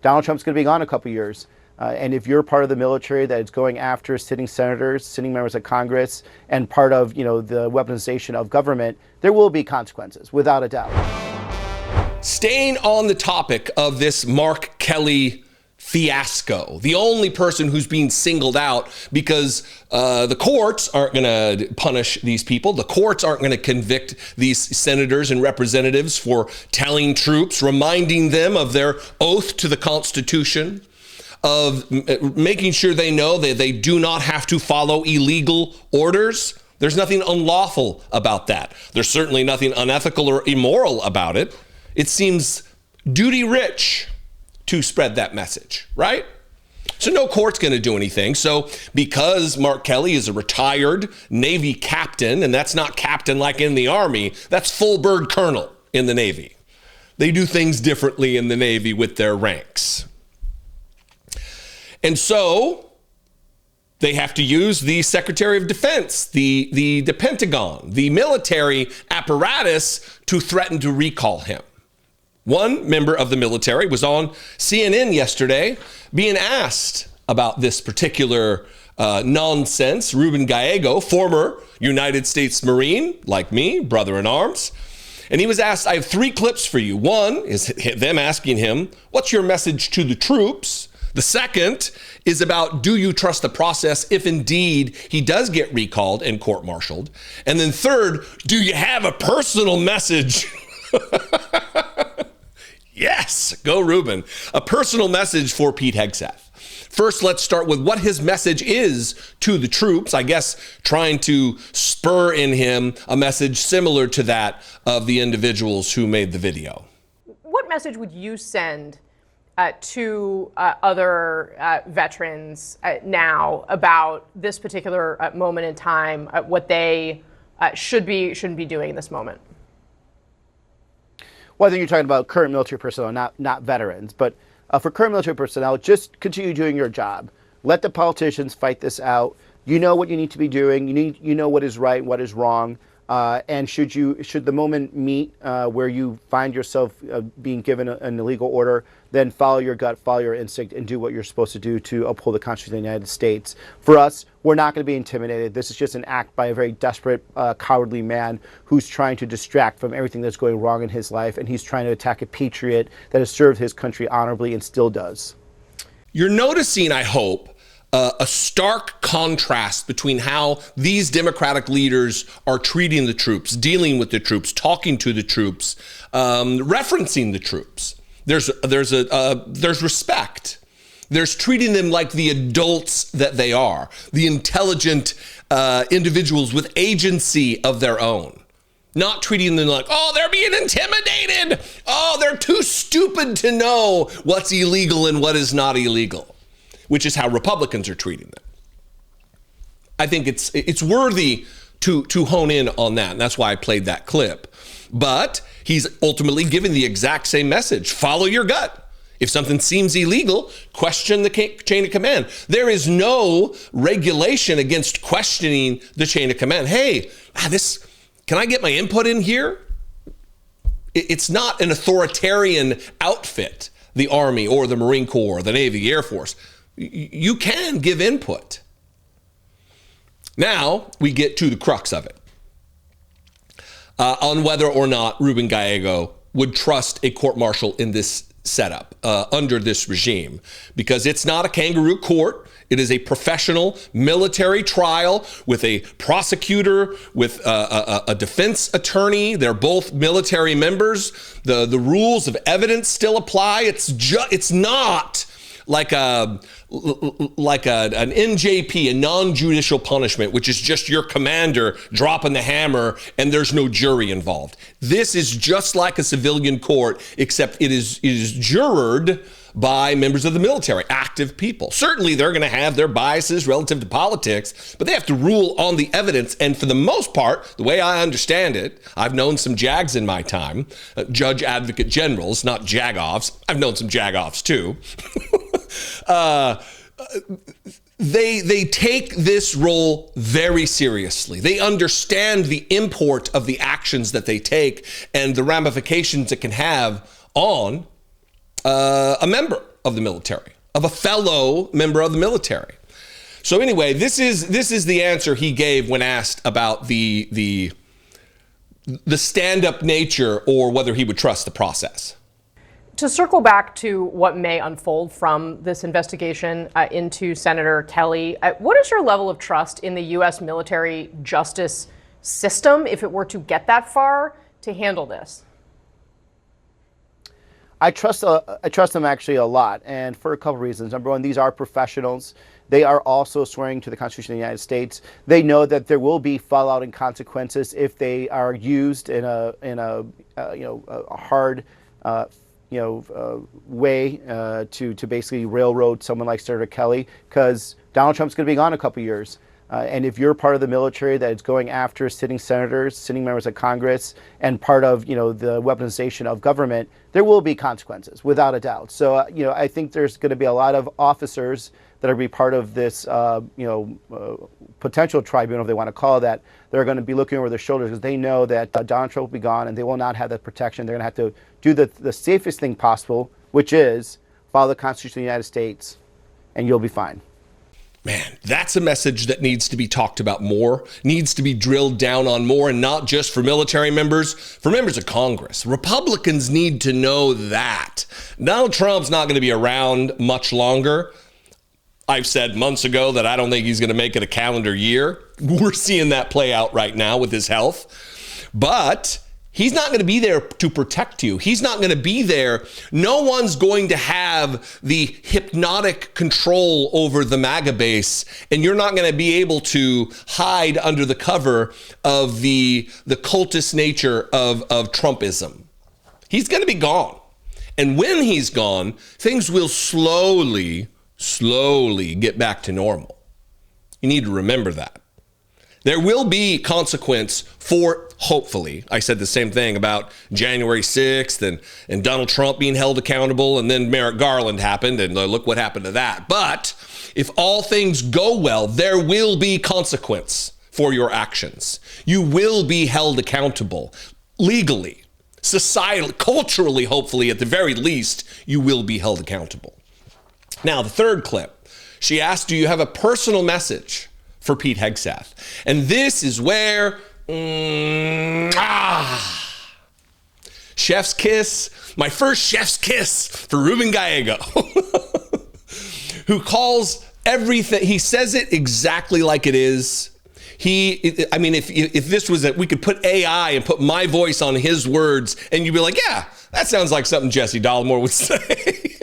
Donald Trump's going to be gone a couple years. And if you're part of the military that is going after sitting senators, sitting members of Congress, and part of, the weaponization of government, there will be consequences, without a doubt. Staying on the topic of this Mark Kelly fiasco, the only person who's being singled out because the courts aren't going to punish these people. The courts aren't going to convict these senators and representatives for telling troops, reminding them of their oath to the Constitution, of making sure they know that they do not have to follow illegal orders. There's nothing unlawful about that. There's certainly nothing unethical or immoral about it. It seems duty rich to spread that message, right? So no court's going to do anything. So because Mark Kelly is a retired Navy captain, and that's not captain like in the Army, that's full bird colonel in the Navy. They do things differently in the Navy with their ranks. And so they have to use the Secretary of Defense, the Pentagon, the military apparatus to threaten to recall him. One member of the military was on CNN yesterday being asked about this particular nonsense. Ruben Gallego, former United States Marine, like me, brother in arms. And he was asked, I have 3 clips for you. One is them asking him, what's your message to the troops? The second is about, do you trust the process if indeed he does get recalled and court-martialed? And then third, do you have a personal message? Yes, go Ruben. A personal message for Pete Hegseth. First, let's start with what his message is to the troops, I guess trying to spur in him a message similar to that of the individuals who made the video. What message would you send to other veterans now about this particular moment in time, what they shouldn't be doing in this moment? Well, I think you're talking about current military personnel, not veterans. But for current military personnel, just continue doing your job. Let the politicians fight this out. You know what you need to be doing. You know what is right, what is wrong. And should the moment meet where you find yourself being given an illegal order, then follow your gut, follow your instinct, and do what you're supposed to do to uphold the Constitution of the United States. For us, we're not going to be intimidated. This is just an act by a very desperate, cowardly man who's trying to distract from everything that's going wrong in his life, and he's trying to attack a patriot that has served his country honorably and still does. You're noticing, I hope, a stark contrast between how these Democratic leaders are treating the troops, dealing with the troops, talking to the troops, referencing the troops. There's respect. There's treating them like the adults that they are, the intelligent individuals with agency of their own. Not treating them like, oh, they're being intimidated. Oh, they're too stupid to know what's illegal and what is not illegal, which is how Republicans are treating them. I think it's worthy to hone in on that, and that's why I played that clip. But he's ultimately giving the exact same message. Follow your gut. If something seems illegal, question the chain of command. There is no regulation against questioning the chain of command. Hey, can I get my input in here? It's not an authoritarian outfit, the Army or the Marine Corps, or the Navy, the Air Force. You can give input. Now we get to the crux of it. On whether or not Ruben Gallego would trust a court-martial in this setup under this regime, because it's not a kangaroo court. It is a professional military trial with a prosecutor, with a defense attorney. They're both military members. The rules of evidence still apply. It's not like an NJP, a non-judicial punishment, which is just your commander dropping the hammer and there's no jury involved. This is just like a civilian court, except it is jurred by members of the military, active people. Certainly they're going to have their biases relative to politics, but they have to rule on the evidence. And for the most part, the way I understand it, I've known some JAGs in my time, judge advocate generals, not JAGoffs. I've known some JAGoffs too. They take this role very seriously. They understand the import of the actions that they take and the ramifications it can have on a member of the military, of a fellow member of the military. So anyway, this is the answer he gave when asked about the stand-up nature or whether he would trust the process. To circle back to what may unfold from this investigation into Senator Kelly, what is your level of trust in the U.S. military justice system, if it were to get that far, to handle this? I trust them actually a lot, and for a couple of reasons. Number one, these are professionals. They are also swearing to the Constitution of the United States. They know that there will be fallout and consequences if they are used in a hard way to basically railroad someone like Senator Kelly, because Donald Trump's going to be gone in a couple of years. And if you're part of the military that is going after sitting senators, sitting members of Congress, and part of the weaponization of government, there will be consequences, without a doubt. So I think there's going to be a lot of officers that are going to be part of this potential tribunal, if they want to call it that. They're going to be looking over their shoulders because they know that Donald Trump will be gone and they will not have that protection. They're going to have to do the safest thing possible, which is follow the Constitution of the United States, and you'll be fine. Man, that's a message that needs to be talked about more, needs to be drilled down on more, and not just for military members, for members of Congress. Republicans need to know that. Donald Trump's not going to be around much longer. I've said months ago that I don't think he's going to make it a calendar year. We're seeing that play out right now with his health. But he's not going to be there to protect you. He's not going to be there. No one's going to have the hypnotic control over the MAGA base, and you're not going to be able to hide under the cover of the cultist nature of Trumpism. He's going to be gone. And when he's gone, things will slowly get back to normal. You need to remember that. There will be consequence for, hopefully, I said the same thing about January 6th and Donald Trump being held accountable, and then Merrick Garland happened, and look what happened to that. But if all things go well, there will be consequence for your actions. You will be held accountable legally, societally, culturally, hopefully, at the very least, you will be held accountable. Now, the third clip, she asked, do you have a personal message for Pete Hegseth? And this is where, chef's kiss, my first chef's kiss for Ruben Gallego, who calls everything, he says it exactly like it is. If this was we could put AI and put my voice on his words, and you'd be like, yeah, that sounds like something Jesse Dollemore would say.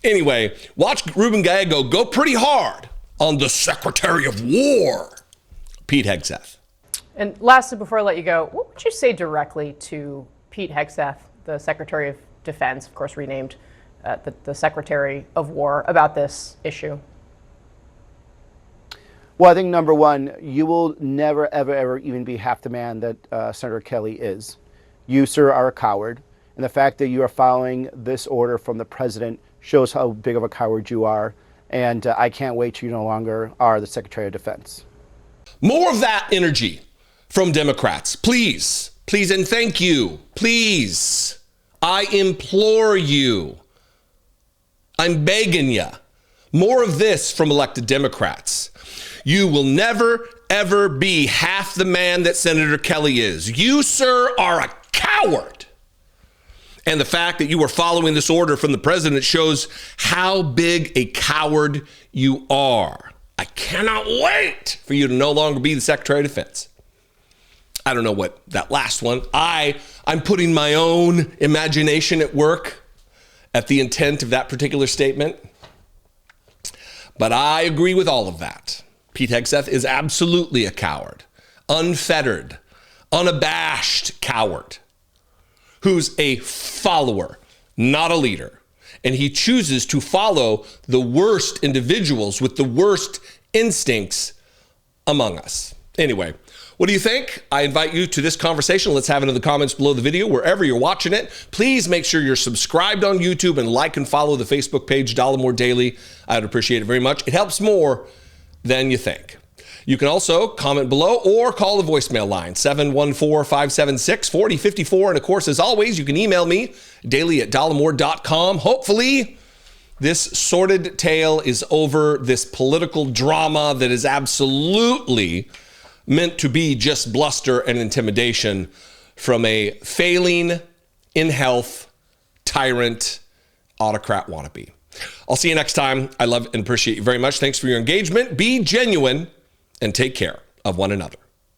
Anyway, watch Ruben Gallego go pretty hard on the Secretary of War, Pete Hegseth. And lastly, before I let you go, what would you say directly to Pete Hegseth, the Secretary of Defense, of course renamed the Secretary of War, about this issue? Well, I think number one, you will never, ever even be half the man that Senator Kelly is. You, sir, are a coward. And the fact that you are following this order from the president shows how big of a coward you are. And I can't wait till you no longer are the Secretary of Defense. More of that energy from Democrats, please. Please and thank you. Please. I implore you. I'm begging you. More of this from elected Democrats. You will never, ever be half the man that Senator Kelly is. You, sir, are a coward. And the fact that you are following this order from the president shows how big a coward you are. I cannot wait for you to no longer be the Secretary of Defense. I don't know what that last one. I'm putting my own imagination at work at the intent of that particular statement. But I agree with all of that. Pete Hegseth is absolutely a coward, unfettered, unabashed coward, who's a follower, not a leader. And he chooses to follow the worst individuals with the worst instincts among us. Anyway, what do you think? I invite you to this conversation. Let's have it in the comments below the video, wherever you're watching it. Please make sure you're subscribed on YouTube and like and follow the Facebook page, Dollemore Daily. I'd appreciate it very much. It helps more than you think. You can also comment below or call the voicemail line, 714-576-4054. And of course, as always, you can email me, daily@dollemore.com. Hopefully, This sordid tale is over. This political drama that is absolutely meant to be just bluster and intimidation from a failing in health tyrant autocrat wannabe. I'll see you next time. I love and appreciate you very much. Thanks for your engagement. Be genuine and take care of one another.